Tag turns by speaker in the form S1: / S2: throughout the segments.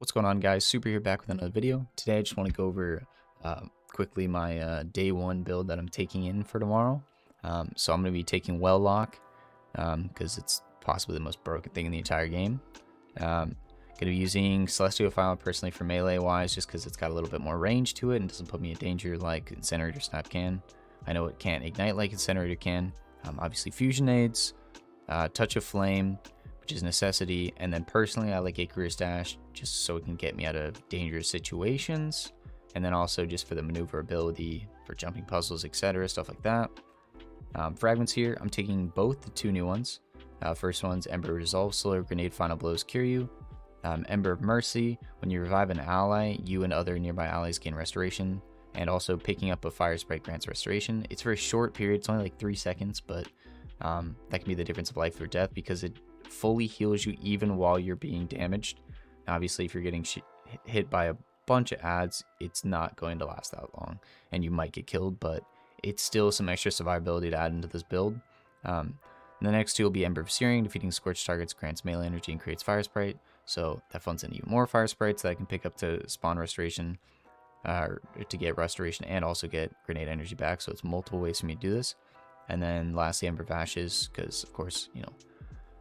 S1: What's going on, guys? Super here back with another video. Today I just want to go over quickly my day one build that I'm taking in for tomorrow. So I'm going to be taking Warlock because it's possibly the most broken thing in the entire game. Going to be using Celestial File personally for melee wise, just because it's got a little bit more range to it and doesn't put me in danger like Incinerator Snap can. I know it can't ignite like Incinerator can. Obviously Fusion Nades, Touch of Flame, which is a necessity, and then personally I like Icarus Dash just so it can get me out of dangerous situations, and then also just for the maneuverability for jumping puzzles, etc., stuff like that. Fragments here, I'm taking both the two new ones. First one's Ember Resolve, Solar Grenade Final Blows cure you. Ember of Mercy, when you revive an ally, you and other nearby allies gain restoration, and also picking up a Fire Sprite grants restoration. It's for a short period, it's only like 3 seconds, but that can be the difference of life or death because it fully heals you even while you're being damaged. Obviously, if you're getting hit by a bunch of adds, it's not going to last that long and you might get killed, but it's still some extra survivability to add into this build. The next two will be Ember of Searing. Defeating scorched targets grants melee energy and creates Fire Sprite, so that funds in even more Fire Sprites that I can pick up to spawn restoration, to get restoration and also get grenade energy back. So it's multiple ways for me to do this. And then lastly, Ember of Ashes, because of course, you know,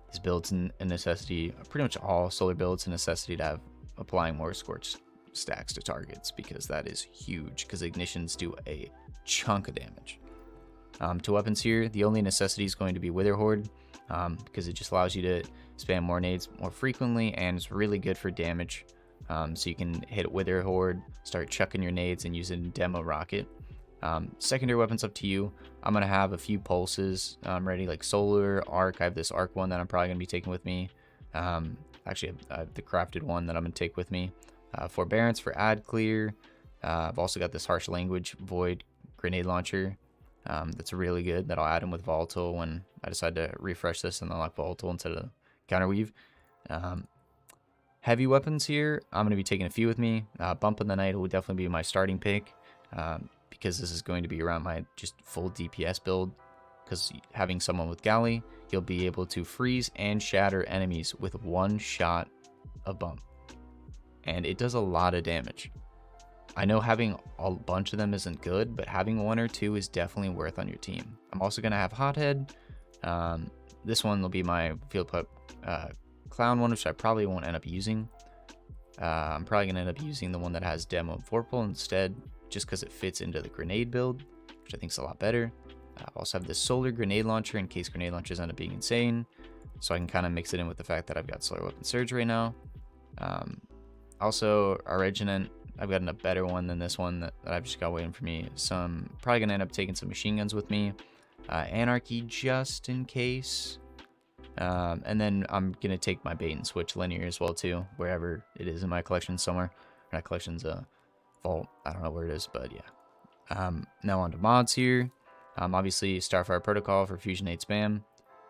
S1: this build's a necessity. Pretty much all solar builds a necessity to have applying more scorch stacks to targets, because that is huge, because ignitions do a chunk of damage. To weapons here, the only necessity is going to be Wither Horde, because it just allows you to spam more nades more frequently, and it's really good for damage. So you can hit Wither Horde, start chucking your nades, and use it in Demo Rocket. Secondary weapons up to you. I'm going to have a few pulses ready, like Solar, Arc. I have this Arc one that I'm probably going to be taking with me. Actually, I have the crafted one that I'm going to take with me. Forbearance for Ad Clear. I've also got this Harsh Language Void Grenade Launcher. That's really good. That'll add in with Volatile when I decide to refresh this and unlock Volatile instead of Counterweave. Heavy weapons here, I'm going to be taking a few with me. Bump in the Night will definitely be my starting pick. Because this is going to be around my just full DPS build, because having someone with Galley, you'll be able to freeze and shatter enemies with one shot of Bump, and it does a lot of damage. I know having a bunch of them isn't good, but having one or two is definitely worth on your team. I'm also going to have Hothead. This one will be my Field Pup Clown one, which I probably won't end up using. I'm probably going to end up using the one that has Demo and Vorpal instead, just because it fits into the grenade build, which I think is a lot better. I also have this Solar Grenade Launcher in case grenade launchers end up being insane, so I can kind of mix it in with the fact that I've got Solar Weapon Surge right now. Also, our Regiment, I've gotten a better one than this one that I've just got waiting for me. Probably going to end up taking some machine guns with me. Anarchy just in case. And then I'm going to take my bait and switch linear as well too, wherever it is in my collection somewhere. My collection's vault, I don't know where it is, but yeah. Now on to mods here. Obviously Starfire Protocol for Fusion Nade spam,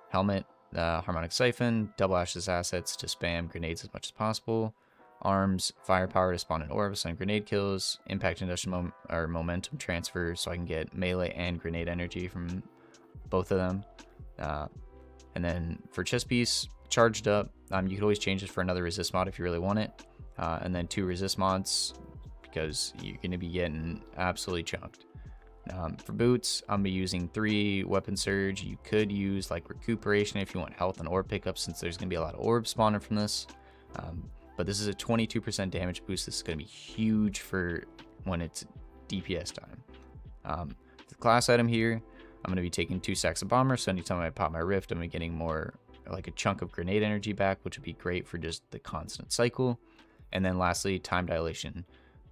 S1: Helmet, Harmonic Siphon, Double Ashes assets to spam grenades as much as possible, Arms, Firepower to spawn an orbs on grenade kills, Impact Industrial Momentum transfer so I can get melee and grenade energy from both of them. And then for chest piece, Charged Up, you could always change it for another resist mod if you really want it, and then 2 resist mods, because you're going to be getting absolutely chunked. For boots, I'm going to be using 3 Weapon Surge. You could use like Recuperation if you want health and orb pickup, since there's going to be a lot of orbs spawning from this. But this is a 22% damage boost. This is going to be huge for when it's DPS time. The class item here, I'm going to be taking 2 stacks of Bomber, so anytime I pop my Rift, I'm going to be getting more, like a chunk of grenade energy back, which would be great for just the constant cycle. And then lastly, Time Dilation.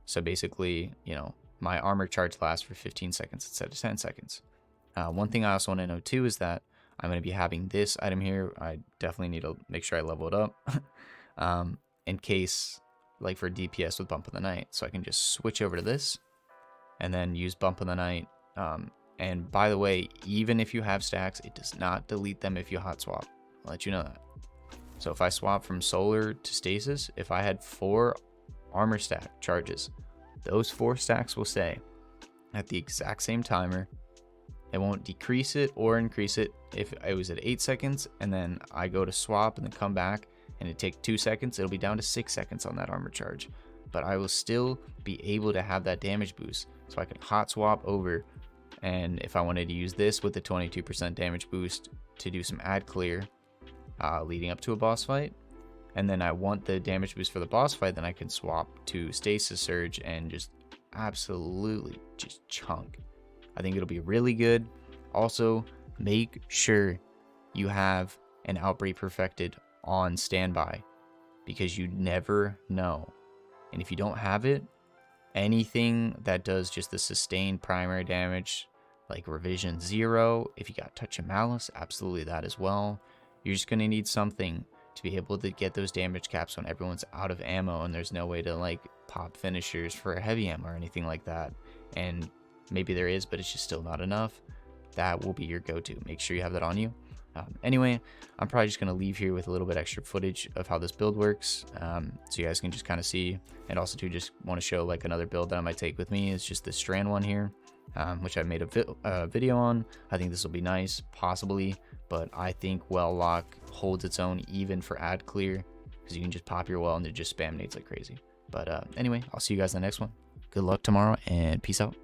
S1: So basically, you know, my armor charge lasts for 15 seconds instead of 10 seconds. One thing I also want to know too is that I'm going to be having this item here. I definitely need to make sure I level it up in case, like for DPS with Bump of the Night. So I can just switch over to this and then use Bump of the Night. And by the way, even if you have stacks, it does not delete them if you hot swap. I'll let you know that. So if I swap from Solar to Stasis, if I had 4 armor stack charges, those 4 stacks will stay at the exact same timer. It won't decrease it or increase it. If I was at 8 seconds and then I go to swap and then come back, and it takes 2 seconds, it'll be down to 6 seconds on that armor charge. But I will still be able to have that damage boost. So I can hot swap over, and if I wanted to use this with the 22% damage boost to do some ad clear leading up to a boss fight, and then I want the damage boost for the boss fight, then I can swap to Stasis Surge and just absolutely just chunk. I think it'll be really good. Also, make sure you have an Outbreak Perfected on standby, because you never know. And if you don't have it, anything that does just the sustained primary damage, like Revision 0, if you got Touch of Malice, absolutely that as well. You're just going to need something to be able to get those damage caps when everyone's out of ammo and there's no way to like pop finishers for a heavy ammo or anything like that. And maybe there is, but it's just still not enough. That will be your go-to. Make sure you have that on you. Anyway, I'm probably just going to leave here with a little bit extra footage of how this build works, so you guys can just kind of see. And also to just want to show like another build that I might take with me is just this Strand one here, which I made a video on. I think this will be nice, possibly, but I think Warlock holds its own even for ad clear, because you can just pop your well and it just spam nades like crazy. But anyway, I'll see you guys in the next one. Good luck tomorrow, and peace out.